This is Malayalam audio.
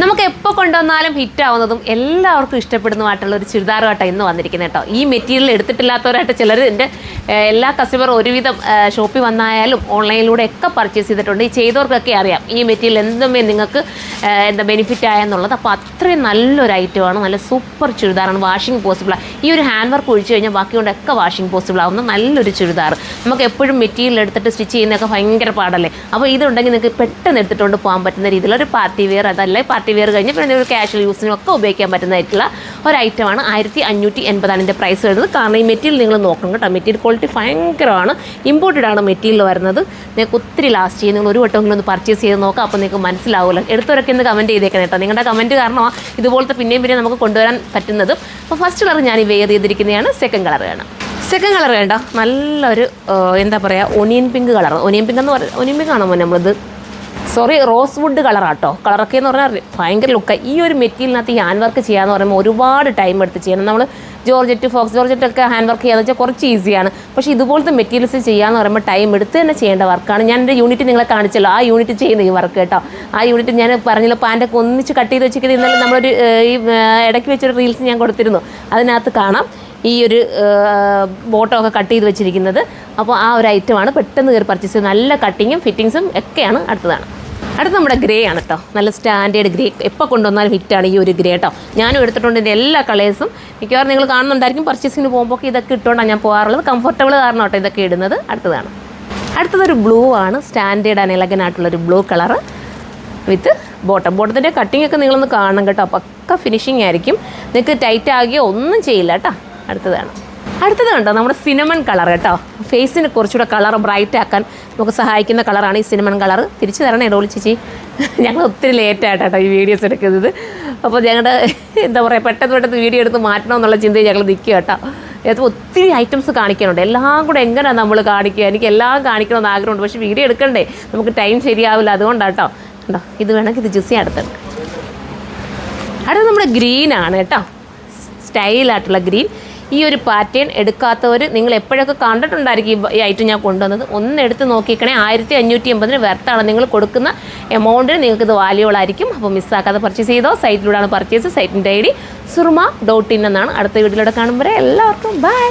നമുക്ക് എപ്പോൾ കൊണ്ടുവന്നാലും ഹിറ്റാവുന്നതും എല്ലാവർക്കും ഇഷ്ടപ്പെടുന്നതുമായിട്ടുള്ള ഒരു ചുരിദാറുമായിട്ടാണ് ഇന്ന് വന്നിരിക്കുന്നത് കേട്ടോ. ഈ മെറ്റീരിയൽ എടുത്തിട്ടില്ലാത്തവരായിട്ട് ചിലർ എൻ്റെ എല്ലാ കസ്റ്റമറും ഒരുവിധം ഷോപ്പിൽ വന്നായാലും ഓൺലൈനിലൂടെ ഒക്കെ പർച്ചേസ് ചെയ്തിട്ടുണ്ട്. ഈ ചെയ്തവർക്കൊക്കെ അറിയാം ഈ മെറ്റീരിയൽ എന്തുമേ നിങ്ങൾക്ക് ബെനിഫിറ്റ് ആയെന്നുള്ളത്. അപ്പോൾ അത്രയും നല്ലൊരു ഐറ്റമാണ്, നല്ല സൂപ്പർ ചുരിദാറാണ്. വാഷിംഗ് പോസിബിളാണ്. ഈ ഒരു ഹാൻഡ് വർക്ക് ഒഴിച്ച് കഴിഞ്ഞാൽ ബാക്കിയുണ്ടൊക്കെ വാഷിംഗ് പോസിബിൾ ആവുന്ന നല്ലൊരു ചുരിദാർ. നമുക്ക് എപ്പോഴും മെറ്റീരിയൽ എടുത്തിട്ട് സ്റ്റിച്ച് ചെയ്യുന്നതൊക്കെ ഭയങ്കര പാടല്ലേ. അപ്പോൾ ഇതുണ്ടെങ്കിൽ നിങ്ങൾക്ക് പെട്ടെന്ന് എടുത്തിട്ടുണ്ട് പോകാൻ പറ്റുന്ന രീതിയിലൊരു പാർട്ടി വെയർ, അതല്ല പാർട്ടി വെയർ കഴിഞ്ഞ് പിന്നെ ഒരു കാഷ്വൽ യൂസിനും ഒക്കെ ഉപയോഗിക്കാൻ പറ്റുന്നതായിട്ടുള്ള ഒരു ഐറ്റമാണ്. 1580 ഇതിൻ്റെ പ്രൈസ് വരുന്നത്. കാരണം ഈ മെറ്റീരിയൽ നിങ്ങൾ നോക്കണം കേട്ടോ. മെറ്റീരിയൽ ക്വാളിറ്റി ഭയങ്കരമാണ്. ഇമ്പോർട്ടഡ് ആണ് മെറ്റീരിയൽ വരുന്നത്. നിങ്ങൾക്ക് ഒത്തിരി ലാസ്റ്റ് ചെയ്യും. നിങ്ങൾ ഒരു വട്ടമെങ്കിലും ഒന്ന് പർച്ചേസ് ചെയ്ത് നോക്കാം. അപ്പോൾ നിങ്ങൾക്ക് മനസ്സിലാവില്ല. എടുത്തവരൊക്കെ ഒന്ന് കമൻറ്റ് ചെയ്തേക്കണം കേട്ടോ. നിങ്ങളുടെ കമൻറ്റ് കാരണമാണ് ഇതുപോലത്തെ പിന്നെയും നമുക്ക് കൊണ്ടുവരാൻ പറ്റുന്നത്. അപ്പോൾ ഫസ്റ്റ് കളർ ഞാൻ ഈ വെയർ ചെയ്തിരിക്കുന്നതാണ്. സെക്കൻഡ് കളർ വേണം. സെക്കൻഡ് കളർ വേണ്ട നല്ലൊരു എന്താ പറയുക, onion pink colour. Onion pink എന്ന് പറയുന്നത് ഒനിയൻ പിങ്ക് ആണോ നമ്മളിത് റോസ് വുഡ് കളറാട്ടോ. കളറൊക്കെ എന്ന് പറഞ്ഞാൽ ഭയങ്കര ലുക്കാണ്. ഈ ഒരു മെറ്റീരിയലിനകത്ത് ഈ ഹാൻഡ് വർക്ക് ചെയ്യാന്ന് പറയുമ്പോൾ ഒരുപാട് ടൈം എടുത്ത് ചെയ്യണം. നമ്മൾ ജോർജറ്റ്, ഫോക്സ് ജോർജറ്റൊക്കെ ഹാൻഡ് വർക്ക് ചെയ്യാന്ന് വെച്ചാൽ കുറച്ച് ഈസിയാണ്. പക്ഷേ ഇതുപോലത്തെ മെറ്റീരിയൽസ് ചെയ്യാന്ന് പറയുമ്പോൾ ടൈം എടുത്ത് തന്നെ ചെയ്യേണ്ട വർക്കാണ്. ഞാൻ എൻ്റെ യൂണിറ്റ് നിങ്ങളെ കാണിച്ചല്ലോ, ആ യൂണിറ്റ് ചെയ്യുന്ന ഈ വർക്ക് കേട്ടോ. ആ യൂണിറ്റ് ഞാൻ പറഞ്ഞല്ലോ, പാൻറ്റൊക്കെ ഒന്നിച്ച് കട്ട് ചെയ്ത് വെച്ചിട്ട് ഇന്നലെ നമ്മളൊരു ഈ ഇടയ്ക്ക് വെച്ചൊരു റീൽസ് ഞാൻ കൊടുത്തിരുന്നു. അതിനകത്ത് കാണാം ഈ ഒരു ബോട്ടമൊക്കെ കട്ട് ചെയ്ത് വെച്ചിരിക്കുന്നത്. അപ്പോൾ ആ ഒരു ഐറ്റമാണ് പെട്ടെന്ന് കയറി പർച്ചേസ് ചെയ്ത്. നല്ല കട്ടിങ്ങും ഫിറ്റിങ്സും ഒക്കെയാണ്. അടുത്ത നമ്മുടെ ഗ്രേ ആണ് കേട്ടോ. നല്ല സ്റ്റാൻഡേർഡ് ഗ്രേ. എപ്പോൾ കൊണ്ടുവന്നാലും ഹിറ്റാണ് ഈ ഒരു ഗ്രേ കേട്ടോ. ഞാനും എടുത്തിട്ടുണ്ട് ഇതിൻ്റെ എല്ലാ കളേഴ്സും. മിക്കവാറും നിങ്ങൾ കാണുന്നുണ്ടായിരിക്കും. പർച്ചേസിങ്ങിന് പോകുമ്പോൾ ഇതൊക്കെ ഇട്ടുകൊണ്ടാണ് ഞാൻ പോകാറുള്ളത്. കംഫർട്ടബിൾ കാരണം കേട്ടോ ഇതൊക്കെ ഇടുന്നത്. അടുത്തതൊരു ബ്ലൂ ആണ്. സ്റ്റാൻഡേർഡ് ആൻഡ് എലഗൻ ആയിട്ടുള്ളൊരു ബ്ലൂ കളറ് വിത്ത് ബോട്ടത്തിൻ്റെ കട്ടിംഗ് ഒക്കെ നിങ്ങളൊന്ന് കാണണം കേട്ടോ. പക്ക ഫിനിഷിംഗ് ആയിരിക്കും. നിങ്ങൾക്ക് ടൈറ്റ് ആകിയോ ഒന്നും ചെയ്യില്ല കേട്ടോ. അടുത്തത് കണ്ടോ നമ്മുടെ സിനമൺ കളർ കേട്ടോ. ഫേസിന് കുറച്ചുകൂടെ കളർ ബ്രൈറ്റ് ആക്കാൻ നമുക്ക് സഹായിക്കുന്ന കളറാണ് ഈ സിനമൺ കളർ. തിരിച്ചു തരണേ ഡോളി ചേച്ചി, ഞങ്ങൾ ഒത്തിരി ലേറ്റായിട്ടാട്ടോ ഈ വീഡിയോസ് എടുക്കുന്നത്. അപ്പോൾ ഞങ്ങളുടെ എന്താ പറയുക, പെട്ടെന്ന് വീഡിയോ എടുത്ത് മാറ്റണമെന്നുള്ള ചിന്തയിൽ ഞങ്ങൾ നിൽക്കുക കേട്ടോ. അത് ഒത്തിരി ഐറ്റംസ് കാണിക്കാനുണ്ട്. എല്ലാം കൂടെ എങ്ങനെയാണ് നമ്മൾ കാണിക്കുക. എനിക്ക് എല്ലാം കാണിക്കണമെന്ന് ആഗ്രഹമുണ്ട്, പക്ഷേ വീഡിയോ എടുക്കണ്ടേ, നമുക്ക് ടൈം ശരിയാവില്ല. അതുകൊണ്ടാട്ടോ. കേട്ടോ ഇത് വേണമെങ്കിൽ ഇത് ജ്യൂസി അടുത്ത് നമ്മുടെ ഗ്രീനാണ് കേട്ടോ. സ്റ്റൈലായിട്ടുള്ള ഗ്രീൻ. ഈ ഒരു പാറ്റേൺ എടുക്കാത്തവർ നിങ്ങൾ എപ്പോഴൊക്കെ കണ്ടിട്ടുണ്ടായിരിക്കും ഈ ഐറ്റം ഞാൻ കൊണ്ടുവന്നത്. ഒന്ന് എടുത്ത് നോക്കിക്കണേ. 1580 വെർത്താണ്. നിങ്ങൾ കൊടുക്കുന്ന എമൗണ്ടിന് നിങ്ങൾക്കിത് വാല്യുബിൾ ആയിരിക്കും. അപ്പോൾ മിസ്സാക്കാതെ പർച്ചേസ് ചെയ്തോ. സൈറ്റിലൂടെയാണ് പർച്ചേസ്. സൈറ്റിൻ്റെ ID surma.in എന്നാണ്. അടുത്ത വീഡിയോയിലൂടെ കാണുമ്പോൾ എല്ലാവർക്കും ബൈ.